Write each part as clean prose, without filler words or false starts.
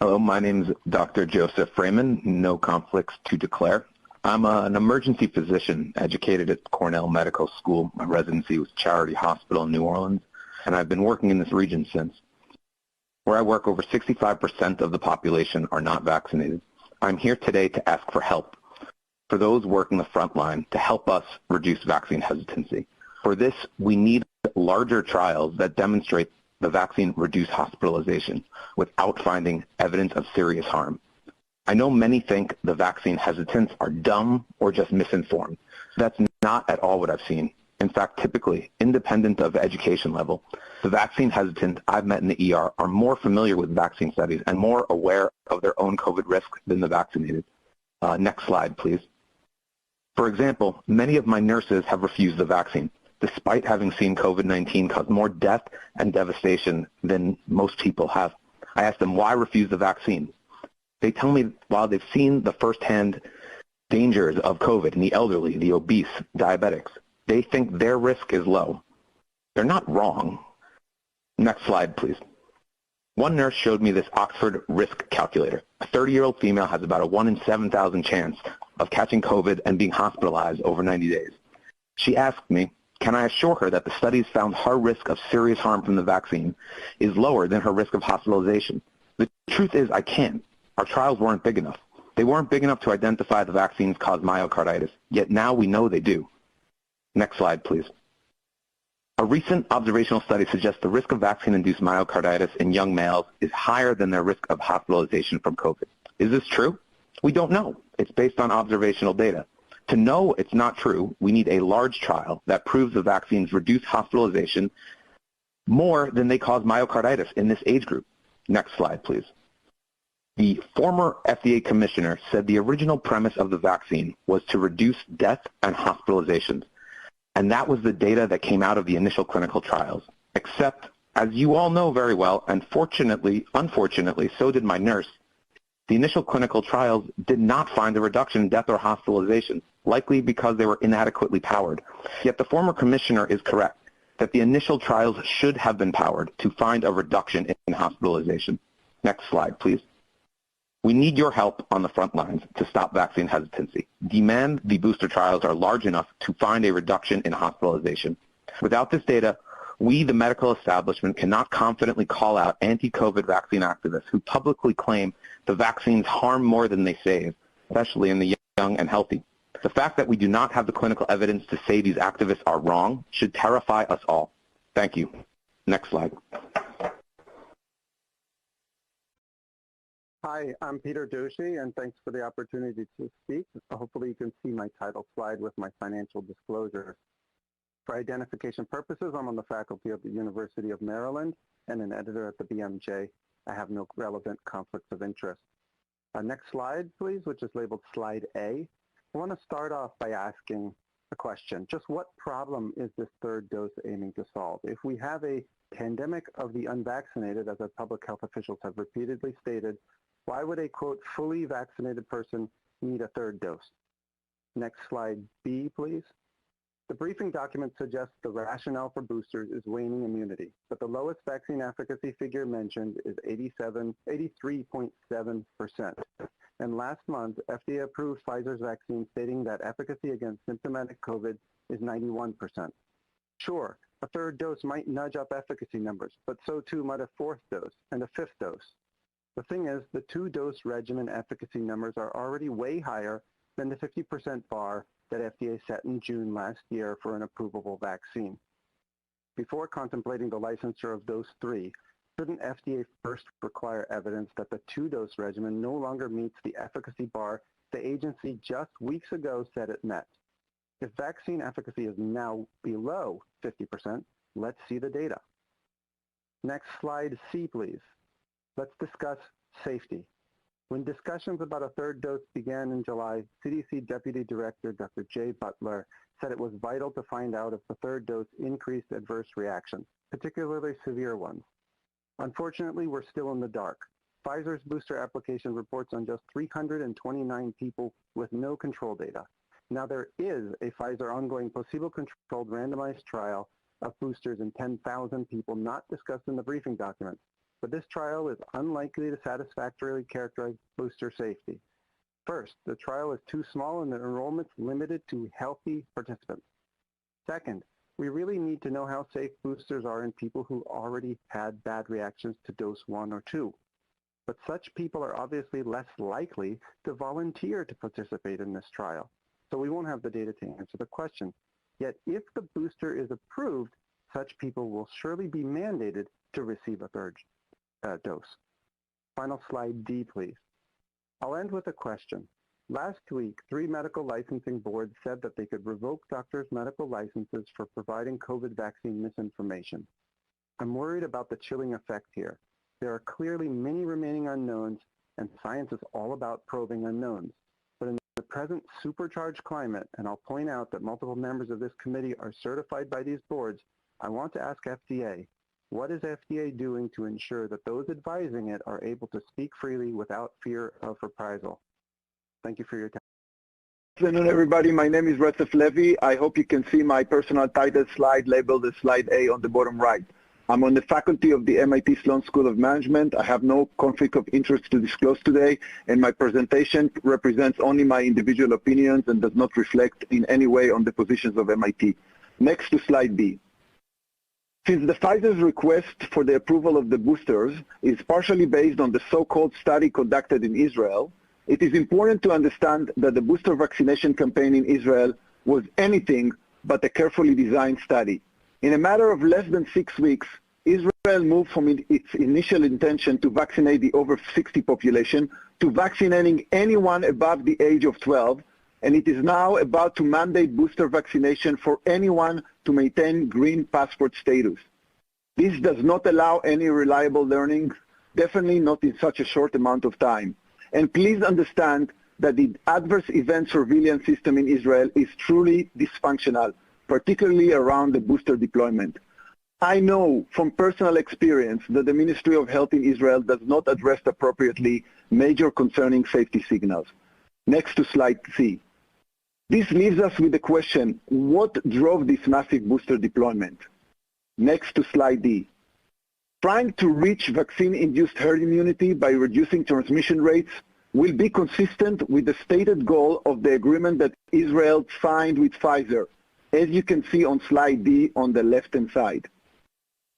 Hello, my name is Dr. Joseph Freeman, no conflicts to declare. I'm an emergency physician educated at Cornell Medical School. My residency was Charity Hospital in New Orleans, and I've been working in this region since. Where I work, over 65% of the population are not vaccinated. I'm here today to ask for help for those working the front line to help us reduce vaccine hesitancy. For this, we need larger trials that demonstrate the vaccine reduced hospitalization without finding evidence of serious harm. I know many think the vaccine hesitants are dumb or just misinformed. That's not at all what I've seen. In fact, typically, independent of education level, the vaccine hesitant I've met in the ER are more familiar with vaccine studies and more aware of their own COVID risk than the vaccinated. Next slide, please. For example, many of my nurses have refused the vaccine, despite having seen COVID-19 cause more death and devastation than most people have. I asked them why refuse the vaccine. They tell me while they've seen the firsthand dangers of COVID in the elderly, the obese, diabetics, they think their risk is low. They're not wrong. Next slide, please. One nurse showed me this Oxford risk calculator. A 30-year-old female has about a 1 in 7,000 chance of catching COVID and being hospitalized over 90 days. She asked me, can I assure her that the studies found her risk of serious harm from the vaccine is lower than her risk of hospitalization? The truth is I can't. Our trials weren't big enough. They weren't big enough to identify the vaccines cause myocarditis, yet now we know they do. Next slide, please. A recent observational study suggests the risk of vaccine-induced myocarditis in young males is higher than their risk of hospitalization from COVID. Is this true? We don't know. It's based on observational data. To know it's not true, we need a large trial that proves the vaccines reduce hospitalization more than they cause myocarditis in this age group. Next slide, please. The former FDA commissioner said the original premise of the vaccine was to reduce death and hospitalizations, and that was the data that came out of the initial clinical trials. Except, as you all know very well, and unfortunately, so did my nurse, the initial clinical trials did not find a reduction in death or hospitalization, likely because they were inadequately powered. Yet the former commissioner is correct that the initial trials should have been powered to find a reduction in hospitalization. Next slide, please. We need your help on the front lines to stop vaccine hesitancy. Demand the booster trials are large enough to find a reduction in hospitalization. Without this data, we, the medical establishment, cannot confidently call out anti-COVID vaccine activists who publicly claim the vaccines harm more than they save, especially in the young and healthy. The fact that we do not have the clinical evidence to say these activists are wrong should terrify us all. Thank you. Next slide. Hi, I'm Peter Doshi, and thanks for the opportunity to speak. Hopefully you can see my title slide with my financial disclosures. For identification purposes, I'm on the faculty of the University of Maryland and an editor at the BMJ. I have no relevant conflicts of interest. Next slide, please, which is labeled Slide A. I want to start off by asking a question. Just what problem is this third dose aiming to solve? If we have a pandemic of the unvaccinated, as our public health officials have repeatedly stated, why would a, quote, fully vaccinated person need a third dose? Next slide B, please. The briefing document suggests the rationale for boosters is waning immunity, but the lowest vaccine efficacy figure mentioned is 83.7%. And last month, FDA approved Pfizer's vaccine stating that efficacy against symptomatic COVID is 91%. Sure, a third dose might nudge up efficacy numbers, but so too might a fourth dose and a fifth dose. The thing is, the two-dose regimen efficacy numbers are already way higher than the 50% bar that FDA set in June last year for an approvable vaccine. Before contemplating the licensure of dose 3, shouldn't FDA first require evidence that the two-dose regimen no longer meets the efficacy bar the agency just weeks ago said it met? If vaccine efficacy is now below 50%, let's see the data. Next slide C, please. Let's discuss safety. When discussions about a third dose began in July, CDC Deputy Director Dr. Jay Butler said it was vital to find out if the third dose increased adverse reactions, particularly severe ones. Unfortunately, we're still in the dark. Pfizer's booster application reports on just 329 people with no control data. Now there is a Pfizer ongoing placebo-controlled randomized trial of boosters in 10,000 people not discussed in the briefing document. but this trial is unlikely to satisfactorily characterize booster safety. First, the trial is too small and the enrollment's limited to healthy participants. Second, we really need to know how safe boosters are in people who already had bad reactions to dose 1 or 2. But such people are obviously less likely to volunteer to participate in this trial, so we won't have the data to answer the question. Yet if the booster is approved, such people will surely be mandated to receive a third dose. Final slide D, please. I'll end with a question. Last week, 3 medical licensing boards said that they could revoke doctors' medical licenses for providing COVID vaccine misinformation. I'm worried about the chilling effect here. There are clearly many remaining unknowns, and science is all about probing unknowns. But in the present supercharged climate, and I'll point out that multiple members of this committee are certified by these boards, I want to ask FDA, what is FDA doing to ensure that those advising it are able to speak freely without fear of reprisal? Thank you for your time. Good afternoon, everybody. My name is Recep Levy. I hope you can see my personal title slide labeled as slide A on the bottom right. I'm on the faculty of the MIT Sloan School of Management. I have no conflict of interest to disclose today, and my presentation represents only my individual opinions and does not reflect in any way on the positions of MIT. Next to slide B. Since the Pfizer's request for the approval of the boosters is partially based on the so-called study conducted in Israel, it is important to understand that the booster vaccination campaign in Israel was anything but a carefully designed study. In a matter of less than 6 weeks, Israel moved from its initial intention to vaccinate the over 60 population to vaccinating anyone above the age of 12, and it is now about to mandate booster vaccination for anyone to maintain green passport status. This does not allow any reliable learning, definitely not in such a short amount of time. And please understand that the adverse event surveillance system in Israel is truly dysfunctional, particularly around the booster deployment. I know from personal experience that the Ministry of Health in Israel does not address appropriately major concerning safety signals. Next to slide C. This leaves us with the question, what drove this massive booster deployment? Next to slide D. Trying to reach vaccine-induced herd immunity by reducing transmission rates will be consistent with the stated goal of the agreement that Israel signed with Pfizer, as you can see on slide D on the left-hand side.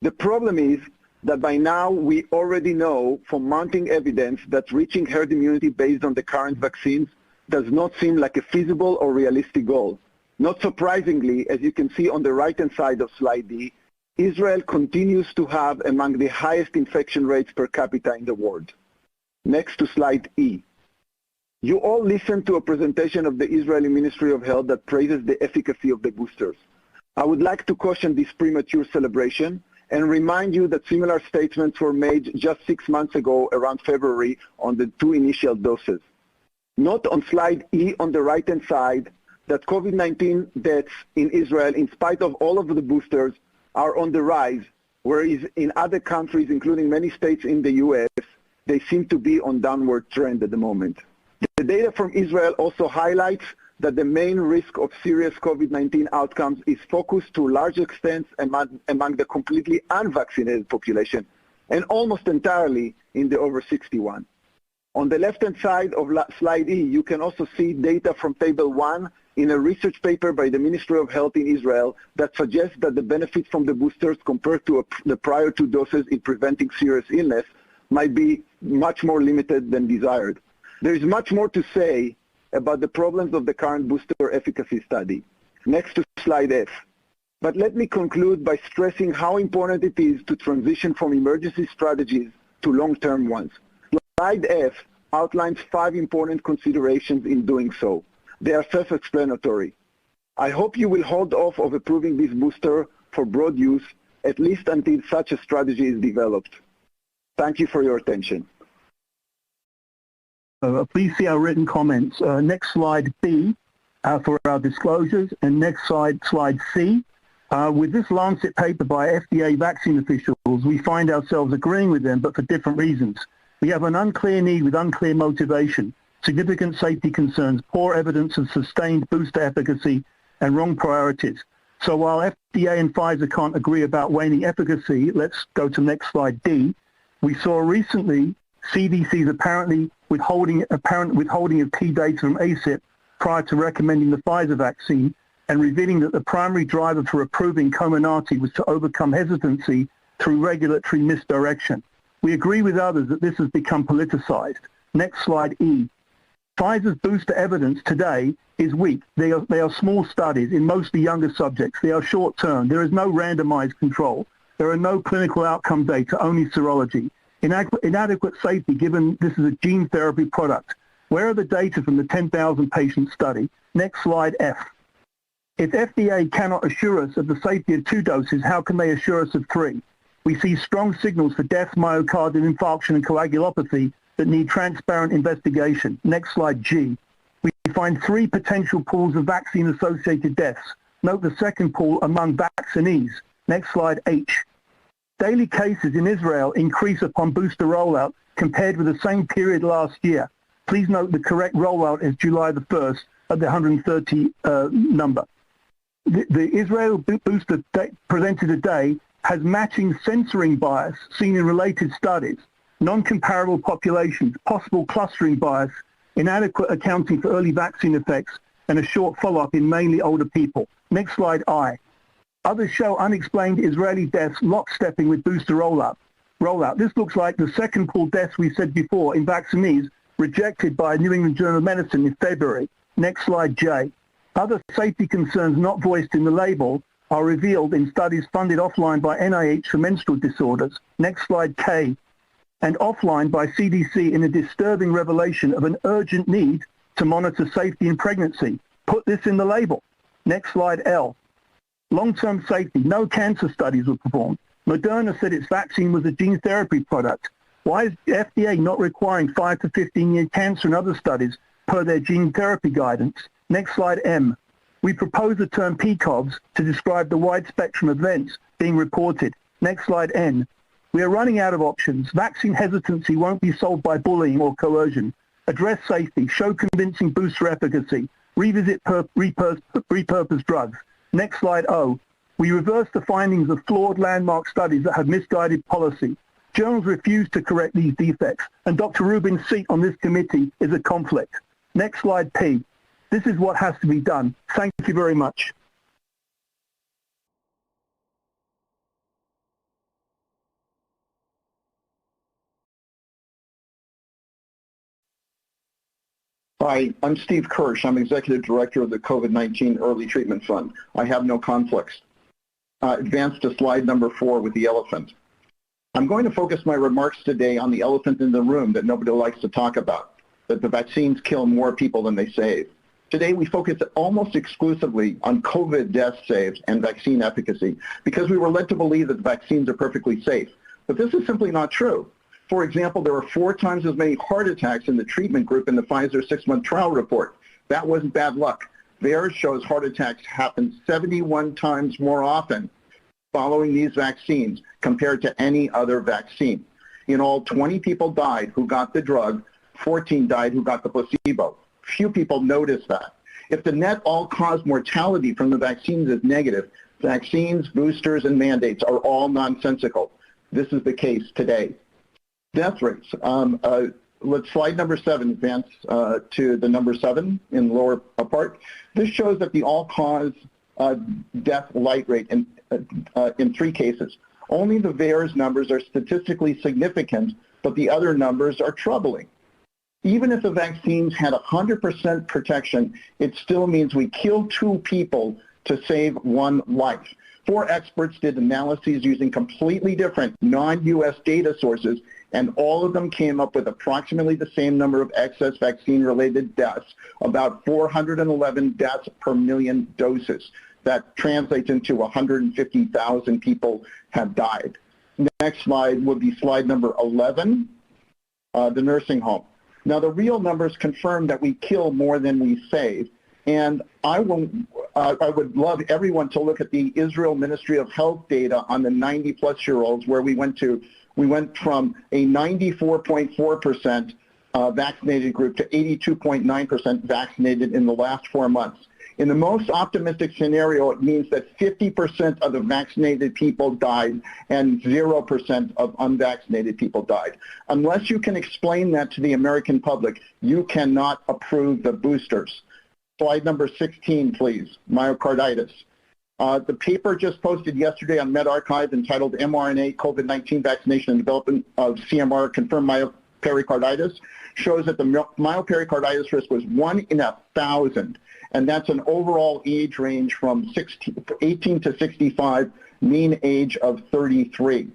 The problem is that by now we already know from mounting evidence that reaching herd immunity based on the current vaccines does not seem like a feasible or realistic goal. Not surprisingly, as you can see on the right-hand side of slide D, Israel continues to have among the highest infection rates per capita in the world. Next to slide E. You all listened to a presentation of the Israeli Ministry of Health that praises the efficacy of the boosters. I would like to caution this premature celebration and remind you that similar statements were made just 6 months ago around February on the 2 initial doses. Note on slide E on the right-hand side that COVID-19 deaths in Israel, in spite of all of the boosters, are on the rise, whereas in other countries, including many states in the U.S., they seem to be on downward trend at the moment. The data from Israel also highlights that the main risk of serious COVID-19 outcomes is focused to a large extent among the completely unvaccinated population, and almost entirely in the over 61. On the left-hand side of slide E, you can also see data from Table 1 in a research paper by the Ministry of Health in Israel that suggests that the benefits from the boosters compared to the prior 2 doses in preventing serious illness might be much more limited than desired. There is much more to say about the problems of the current booster efficacy study. Next to slide F. But let me conclude by stressing how important it is to transition from emergency strategies to long-term ones. Slide F outlines 5 important considerations in doing so. They are self-explanatory. I hope you will hold off of approving this booster for broad use, at least until such a strategy is developed. Thank you for your attention. Please see our written comments. Next slide B for our disclosures, and next slide C. With this Lancet paper by FDA vaccine officials, we find ourselves agreeing with them, but for different reasons. We have an unclear need with unclear motivation, significant safety concerns, poor evidence of sustained booster efficacy, and wrong priorities. So while FDA and Pfizer can't agree about waning efficacy, let's go to next slide D. We saw recently CDC's apparent withholding of key data from ACIP prior to recommending the Pfizer vaccine and revealing that the primary driver for approving Comirnaty was to overcome hesitancy through regulatory misdirection. We agree with others that this has become politicized. Next slide, E. Pfizer's booster evidence today is weak. They are small studies in mostly younger subjects. They are short-term. There is no randomized control. There are no clinical outcome data, only serology. Inadequate safety given this is a gene therapy product. Where are the data from the 10,000 patient study? Next slide, F. If FDA cannot assure us of the safety of 2 doses, how can they assure us of 3? We see strong signals for death, myocardial infarction, and coagulopathy that need transparent investigation. Next slide, G. We find 3 potential pools of vaccine-associated deaths. Note the second pool among vaccinees. Next slide, H. Daily cases in Israel increase upon booster rollout compared with the same period last year. Please note the correct rollout is July the 1st at the 130 number. The Israel booster presented today has matching censoring bias seen in related studies, non-comparable populations, possible clustering bias, inadequate accounting for early vaccine effects, and a short follow-up in mainly older people. Next slide, I. Others show unexplained Israeli deaths lockstepping with booster rollout. This looks like the second pool deaths we said before in vaccinees rejected by New England Journal of Medicine in February. Next slide, J. Other safety concerns not voiced in the label are revealed in studies funded offline by NIH for menstrual disorders. Next slide, K. And offline by CDC in a disturbing revelation of an urgent need to monitor safety in pregnancy. Put this in the label. Next slide, L. Long-term safety. No cancer studies were performed. Moderna said its vaccine was a gene therapy product. Why is the FDA not requiring 5 to 15-year cancer and other studies per their gene therapy guidance? Next slide, M. We propose the term PCOVs to describe the wide spectrum of events being reported. Next slide, N. We are running out of options. Vaccine hesitancy won't be solved by bullying or coercion. Address safety. Show convincing booster efficacy. Revisit repurposed drugs. Next slide, O. We reverse the findings of flawed landmark studies that have misguided policy. Journals refuse to correct these defects, and Dr. Rubin's seat on this committee is a conflict. Next slide, P. This is what has to be done. Thank you very much. Hi, I'm Steve Kirsch. I'm Executive Director of the COVID-19 Early Treatment Fund. I have no conflicts. Advance to slide number 4 with the elephant. I'm going to focus my remarks today on the elephant in the room that nobody likes to talk about, that the vaccines kill more people than they save. Today we focus almost exclusively on COVID death saves and vaccine efficacy because we were led to believe that the vaccines are perfectly safe. But this is simply not true. For example, there were 4 times as many heart attacks in the treatment group in the Pfizer 6-month trial report. That wasn't bad luck. Theirs shows heart attacks happen 71 times more often following these vaccines compared to any other vaccine. In all, 20 people died who got the drug, 14 died who got the placebo. Few people notice that. If the net all-cause mortality from the vaccines is negative, vaccines, boosters, and mandates are all nonsensical. This is the case today. Death rates. Let's slide number 7 advance to the number 7 in the lower part. This shows that the all-cause death light rate in 3 cases. Only the VAERS numbers are statistically significant, but the other numbers are troubling. Even if the vaccines had 100% protection, it still means we killed 2 people to save 1 life. 4 experts did analyses using completely different non-US data sources, and all of them came up with approximately the same number of excess vaccine-related deaths, about 411 deaths per million doses. That translates into 150,000 people have died. Next slide would be slide number 11, the nursing home. Now the real numbers confirm that we kill more than we save, and I would love everyone to look at the Israel Ministry of Health data on the 90-plus-year-olds, where we went from a 94.4% vaccinated group to 82.9% vaccinated in the last 4 months. In the most optimistic scenario, it means that 50% of the vaccinated people died and 0% of unvaccinated people died. Unless you can explain that to the American public, you cannot approve the boosters. Slide number 16, please, myocarditis. The paper just posted yesterday on medRxiv entitled mRNA COVID-19 Vaccination and Development of CMR Confirmed Myopericarditis shows that the myopericarditis risk was 1 in 1,000, and that's an overall age range from 18 to 65, mean age of 33.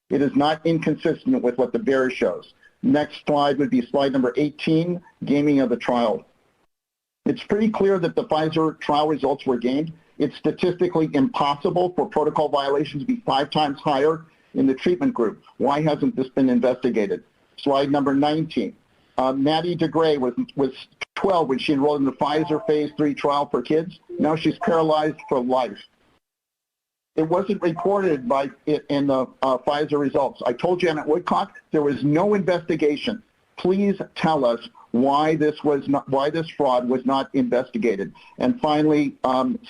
It is not inconsistent with what the VAERS shows. Next slide would be slide number 18, gaming of the trial. It's pretty clear that the Pfizer trial results were gamed. It's statistically impossible for protocol violations to be 5 times higher in the treatment group. Why hasn't this been investigated? Slide number 19. Maddie DeGray was 12 when she enrolled in the Pfizer phase 3 trial for kids. Now she's paralyzed for life. It wasn't reported in the Pfizer results. I told Janet Woodcock there was no investigation. Please tell us why this fraud was not investigated. And finally,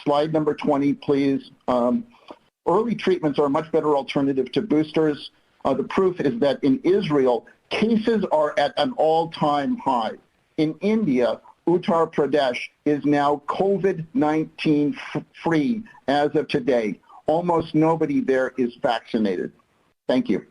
slide number 20, please. Early treatments are a much better alternative to boosters. The proof is that in Israel, cases are at an all-time high. In India, Uttar Pradesh is now COVID-19 free as of today. Almost nobody there is vaccinated. Thank you.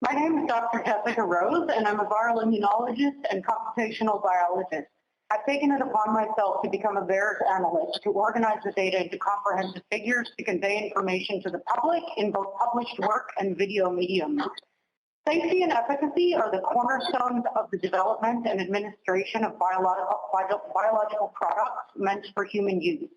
My name is Dr. Jessica Rose, and I'm a viral immunologist and computational biologist. I've taken it upon myself to become a VAERS analyst to organize the data into comprehensive figures to convey information to the public in both published work and video mediums. Safety and efficacy are the cornerstones of the development and administration of biological products meant for human use.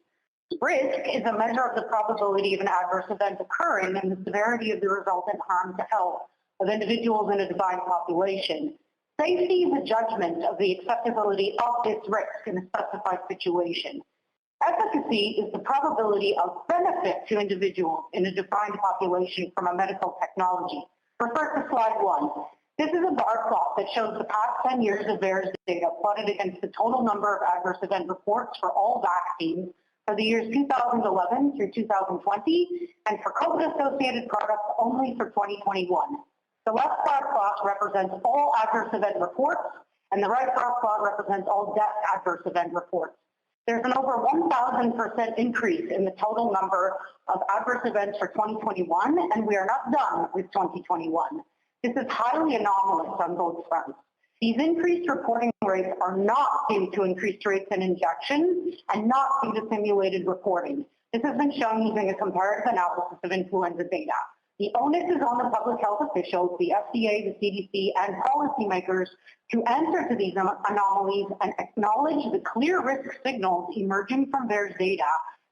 Risk is a measure of the probability of an adverse event occurring and the severity of the resultant harm to health of individuals in a defined population. Safety is a judgment of the acceptability of this risk in a specified situation. Efficacy is the probability of benefit to individuals in a defined population from a medical technology. Refer to slide 1. This is a bar plot that shows the past 10 years of VAERS data plotted against the total number of adverse event reports for all vaccines for the years 2011 through 2020 and for COVID-associated products only for 2021. The left bar plot represents all adverse event reports, and the right bar plot represents all death adverse event reports. There's an over 1,000% increase in the total number of adverse events for 2021, and we are not done with 2021. This is highly anomalous on both fronts. These increased reporting rates are not due to increased rates in injections and not due to simulated reporting. This has been shown using a comparative analysis of influenza data. The onus is on the public health officials, the FDA, the CDC, and policymakers to answer to these anomalies and acknowledge the clear risk signals emerging from VAERS data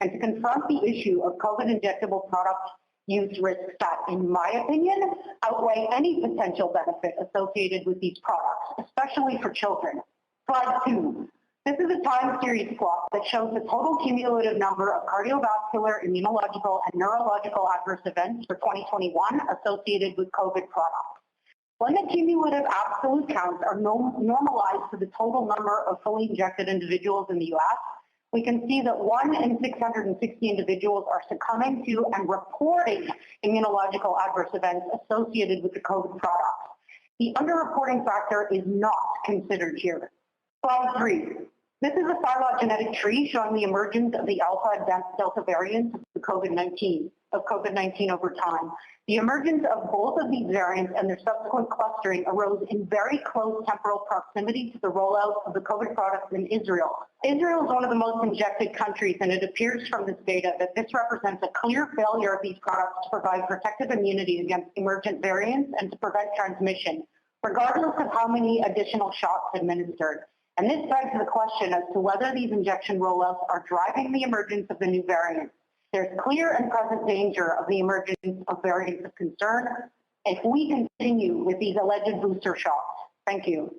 and to confront the issue of COVID injectable product use risks that, in my opinion, outweigh any potential benefit associated with these products, especially for children. Slide 2. This is a time series plot that shows the total cumulative number of cardiovascular, immunological, and neurological adverse events for 2021 associated with COVID products. When the cumulative absolute counts are normalized to the total number of fully injected individuals in the U.S., we can see that 1 in 660 individuals are succumbing to and reporting immunological adverse events associated with the COVID products. The underreporting factor is not considered here. Slide 3. This is a phylogenetic tree showing the emergence of the alpha and delta variants of COVID-19 over time. The emergence of both of these variants and their subsequent clustering arose in very close temporal proximity to the rollout of the COVID products in Israel. Israel is one of the most injected countries, and it appears from this data that this represents a clear failure of these products to provide protective immunity against emergent variants and to prevent transmission, regardless of how many additional shots administered. And this begs the question as to whether these injection rollouts are driving the emergence of the new variants. There's clear and present danger of the emergence of variants of concern if we continue with these alleged booster shots. Thank you.